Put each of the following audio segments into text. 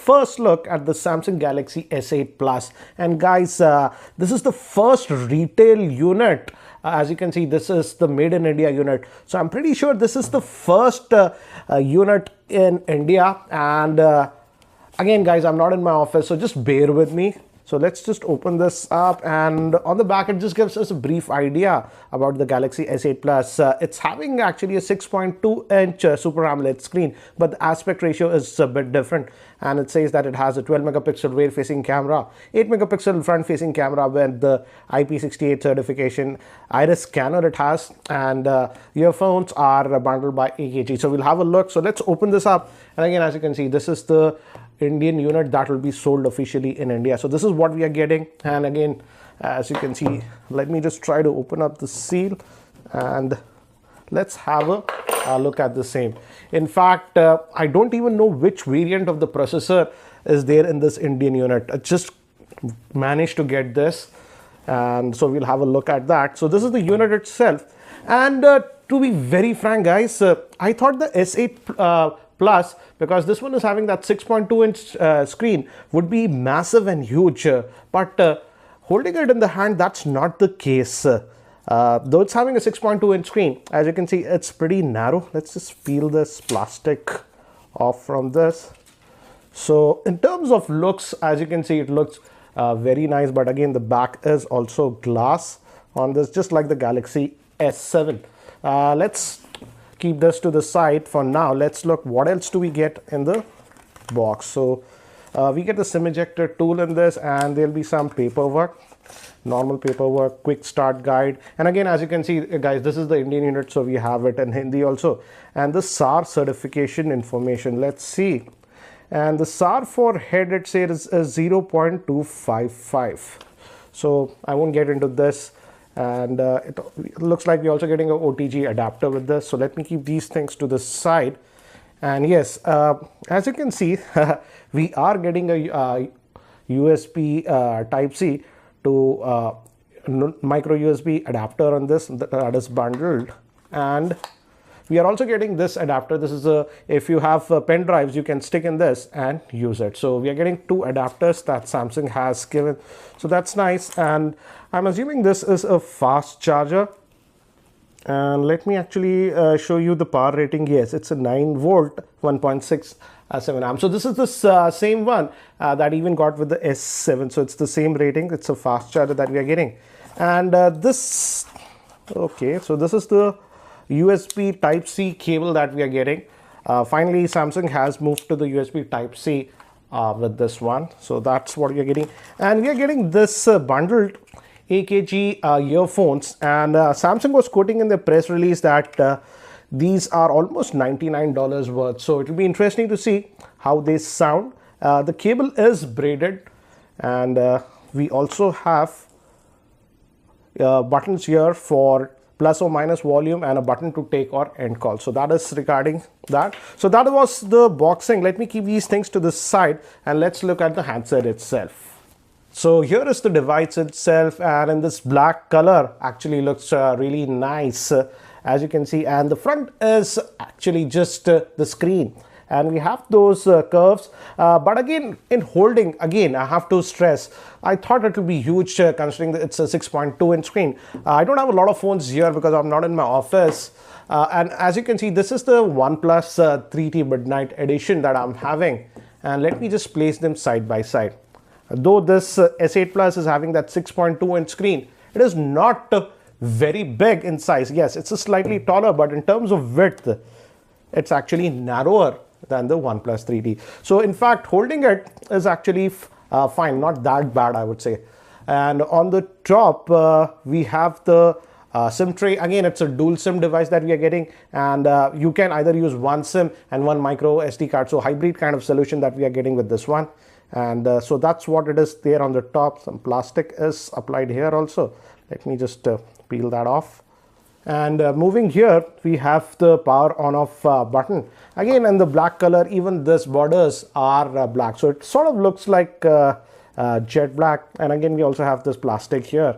first look at the Samsung Galaxy S8 Plus. And guys, this is the first retail unit. As you can see, this is the made in India unit. So I'm pretty sure this is the first unit in India. And again, guys, I'm not in my office, so just bear with me. So let's just open this up, and on the back it just gives us a brief idea about the Galaxy S8 Plus. It's having actually a 6.2-inch Super AMOLED screen, but the aspect ratio is a bit different, and it says that it has a 12 megapixel rear facing camera, 8 megapixel front facing camera with the IP68 certification, iris scanner it has, and earphones are bundled by 8 kg. So we'll have a look. So let's open this up, and again, as you can see, this is the Indian unit that will be sold officially in India. So this is what we are getting, and again, as you can see, let me just try to open up the seal and let's have a look at the same. In fact, I don't even know which variant of the processor is there in this Indian unit. I just managed to get this, and so we'll have a look at that. So this is the unit itself, and to be very frank, guys, I thought the S8 Plus, because this one is having that 6.2-inch screen, would be massive and huge, but holding it in the hand, that's not the case. Though it's having a 6.2-inch screen, as you can see, it's pretty narrow. Let's just peel this plastic off from this. So in terms of looks, as you can see, it looks very nice, but again, the back is also glass on this, just like the Galaxy S7. Let's keep this to the side for now. Let's look what else do we get in the box. So we get the SIM ejector tool in this, and there'll be some paperwork, normal paperwork, quick start guide, and again, as you can see, guys, this is the Indian unit, so we have it in Hindi also, and the SAR certification information. Let's see, and the SAR for head, it says is 0.255. so I won't get into this. And it looks like we're also getting an OTG adapter with this. So let me keep these things to the side. And yes, as you can see, we are getting a USB Type-C to micro USB adapter on this that is bundled. And we are also getting this adapter. This is if you have pen drives, you can stick in this and use it. So we are getting two adapters that Samsung has given. So that's nice. And I'm assuming this is a fast charger. And let me actually show you the power rating. Yes, it's a 9 volt, 1.67 amp. So this is the same one that even got with the S7. So it's the same rating. It's a fast charger that we are getting. And this, okay, so this is the USB Type-C cable that we are getting. Finally, Samsung has moved to the USB Type-C with this one. So that's what we are getting. And we are getting this bundled AKG earphones. And Samsung was quoting in the press release that these are almost $99 worth. So it will be interesting to see how they sound. The cable is braided, and we also have buttons here for plus or minus volume and a button to take or end call. So that is regarding that. So that was the boxing. Let me keep these things to the side and let's look at the handset itself. So here is the device itself, and in this black color actually looks really nice, as you can see, and the front is actually just the screen. And we have those curves, but again, in holding, again, I have to stress, I thought it would be huge considering that it's a 6.2-inch screen. I don't have a lot of phones here because I'm not in my office. And as you can see, this is the OnePlus 3T Midnight Edition that I'm having. And let me just place them side by side. Though this S8 Plus is having that 6.2-inch screen, it is not very big in size. Yes, it's a slightly taller, but in terms of width, it's actually narrower than the OnePlus 3T. So in fact, holding it is actually fine, not that bad, I would say. And on the top, we have the SIM tray. Again, it's a dual SIM device that we are getting, and you can either use one SIM and one micro SD card. So hybrid kind of solution that we are getting with this one. And so that's what it is there on the top. Some plastic is applied here also. Let me just peel that off. And moving here, we have the power on off button. Again, in the black color, even this borders are black. So it sort of looks like jet black. And again, we also have this plastic here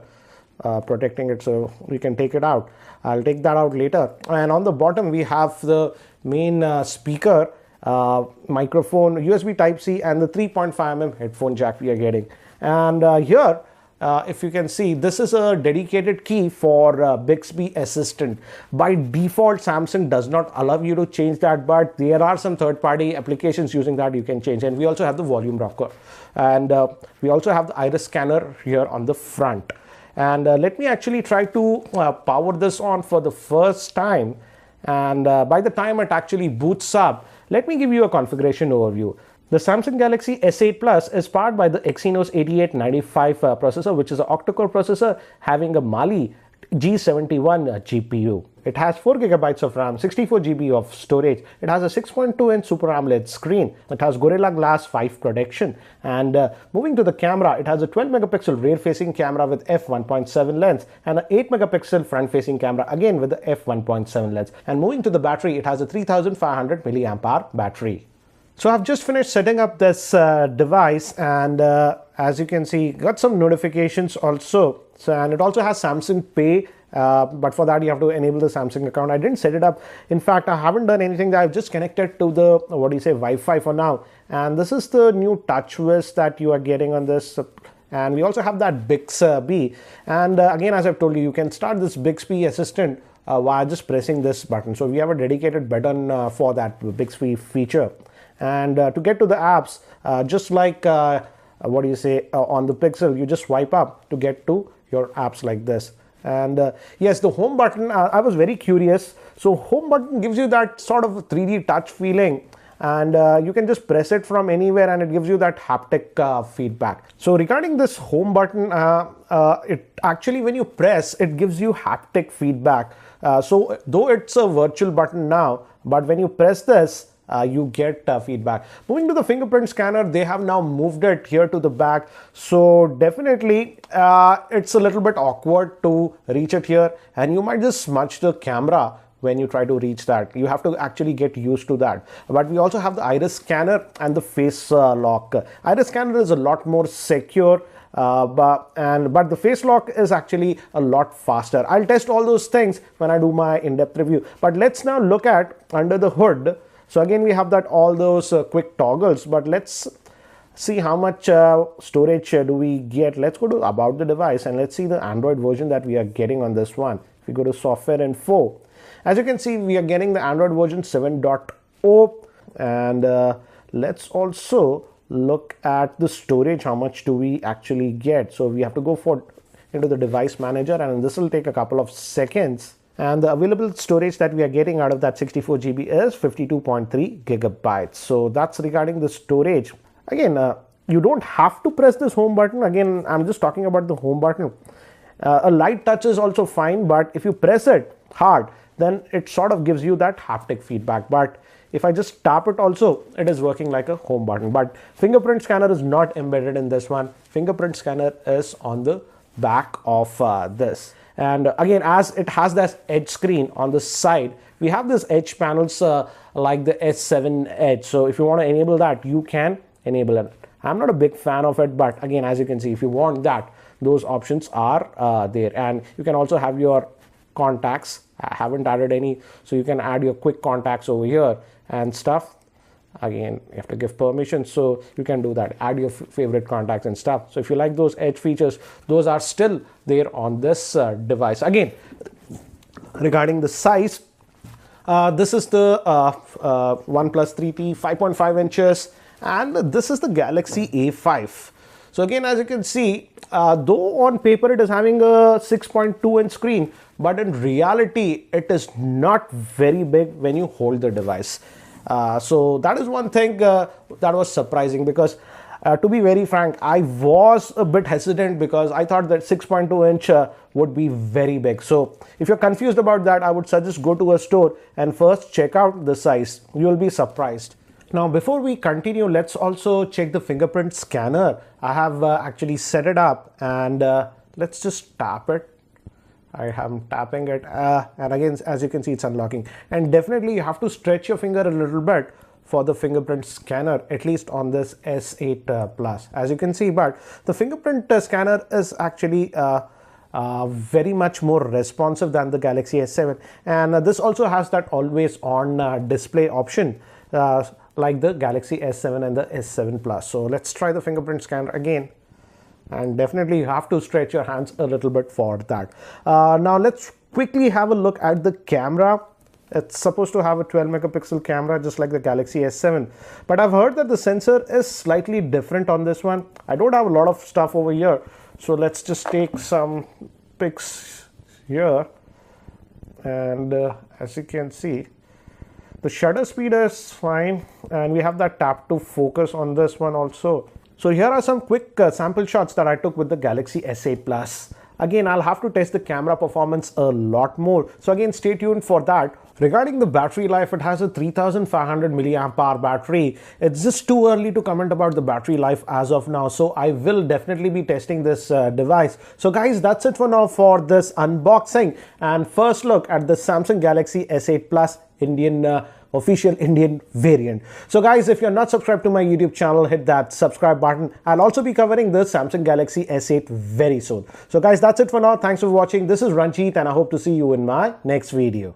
protecting it, so we can take it out. I'll take that out later. And on the bottom, we have the main speaker. microphone, USB Type-C, and the 3.5mm headphone jack we are getting. And here, if you can see, this is a dedicated key for Bixby Assistant. By default, Samsung does not allow you to change that, but there are some third-party applications using that you can change. And we also have the volume rocker, and we also have the iris scanner here on the front. And let me actually try to power this on for the first time. And by the time it actually boots up, let me give you a configuration overview. The Samsung Galaxy S8 Plus is powered by the Exynos 8895 processor, which is an Octa Core processor having a Mali G71 GPU. It has 4 GB of RAM, 64 GB of storage. It has a 6.2-inch Super AMOLED screen. It has Gorilla Glass 5 protection. And moving to the camera, it has a 12-megapixel rear-facing camera with f1.7 lens and an 8-megapixel front-facing camera, again with the f1.7 lens. And moving to the battery, it has a 3500 mAh battery. So I've just finished setting up this device, and as you can see, got some notifications also. So, and it also has Samsung Pay, but for that you have to enable the Samsung account. I didn't set it up. In fact, I haven't done anything. I've just connected to the, Wi-Fi for now. And this is the new TouchWiz that you are getting on this. And we also have that Bixby. And again, as I've told you, you can start this Bixby Assistant via just pressing this button. So we have a dedicated button for that Bixby feature. And to get to the apps, just like on the Pixel, you just swipe up to get to your apps like this. And yes, the home button, I was very curious. So home button gives you that sort of 3D touch feeling, and you can just press it from anywhere and it gives you that haptic feedback. So regarding this home button, it actually, when you press, it gives you haptic feedback. So though it's a virtual button now, but when you press this, you get feedback. Moving to the fingerprint scanner, they have now moved it here to the back. So definitely it's a little bit awkward to reach it here, and you might just smudge the camera when you try to reach that. You have to actually get used to that. But we also have the iris scanner and the face lock. Iris scanner is a lot more secure, but the face lock is actually a lot faster. I'll test all those things when I do my in-depth review. But let's now look at under the hood. So again, we have that all those quick toggles, but let's see how much storage do we get. Let's go to about the device and let's see the Android version that we are getting on this one. If we go to software info, as you can see, we are getting the Android version 7.0, and let's also look at the storage. How much do we actually get? So we have to go into the device manager, and this will take a couple of seconds. And the available storage that we are getting out of that 64 GB is 52.3 gigabytes. So that's regarding the storage. Again, you don't have to press this home button. Again, I'm just talking about the home button. A light touch is also fine, but if you press it hard, then it sort of gives you that haptic feedback. But if I just tap it also, it is working like a home button. But fingerprint scanner is not embedded in this one. Fingerprint scanner is on the back of this. And again, as it has that edge screen on the side, we have this edge panels like the S7 Edge. So if you want to enable that, you can enable it. I'm not a big fan of it, but again, as you can see, if you want that, those options are there. And you can also have your contacts. I haven't added any, so you can add your quick contacts over here and stuff. Again, you have to give permission, so you can do that. Add your favorite contacts and stuff. So if you like those edge features, those are still there on this device. Again, regarding the size, this is the OnePlus 3T, 5.5 inches, and this is the Galaxy A5. So again, as you can see, though on paper it is having a 6.2-inch screen, but in reality, it is not very big when you hold the device. So that is one thing that was surprising, because to be very frank, I was a bit hesitant because I thought that 6.2-inch would be very big. So if you're confused about that, I would suggest go to a store and first check out the size. You will be surprised. Now, before we continue, let's also check the fingerprint scanner. I have actually set it up, and let's just tap it. I am tapping it, and again, as you can see, it's unlocking. And definitely you have to stretch your finger a little bit for the fingerprint scanner, at least on this S8 Plus, as you can see. But the fingerprint scanner is actually very much more responsive than the Galaxy S7, and this also has that always on display option. like the Galaxy S7 and the S7 Plus. So let's try the fingerprint scanner again. And definitely you have to stretch your hands a little bit for that. Now let's quickly have a look at the camera. It's supposed to have a 12 megapixel camera just like the Galaxy S7, but I've heard that the sensor is slightly different on this one. I don't have a lot of stuff over here, so let's just take some pics here. And as you can see, the shutter speed is fine, and we have that tap to focus on this one also. So here are some quick sample shots that I took with the Galaxy S8 Plus. Again, I'll have to test the camera performance a lot more, so again stay tuned for that. Regarding the battery life, it has a 3500 milliamp hour battery. It's just too early to comment about the battery life as of now, so I will definitely be testing this device. So guys, that's it for now for this unboxing and first look at the Samsung Galaxy S8 Plus official Indian variant. So guys, if you're not subscribed to my YouTube channel, hit that subscribe button. I'll also be covering the Samsung Galaxy S8 very soon. So guys, that's it for now. Thanks for watching. This is Ranjit and I hope to see you in my next video.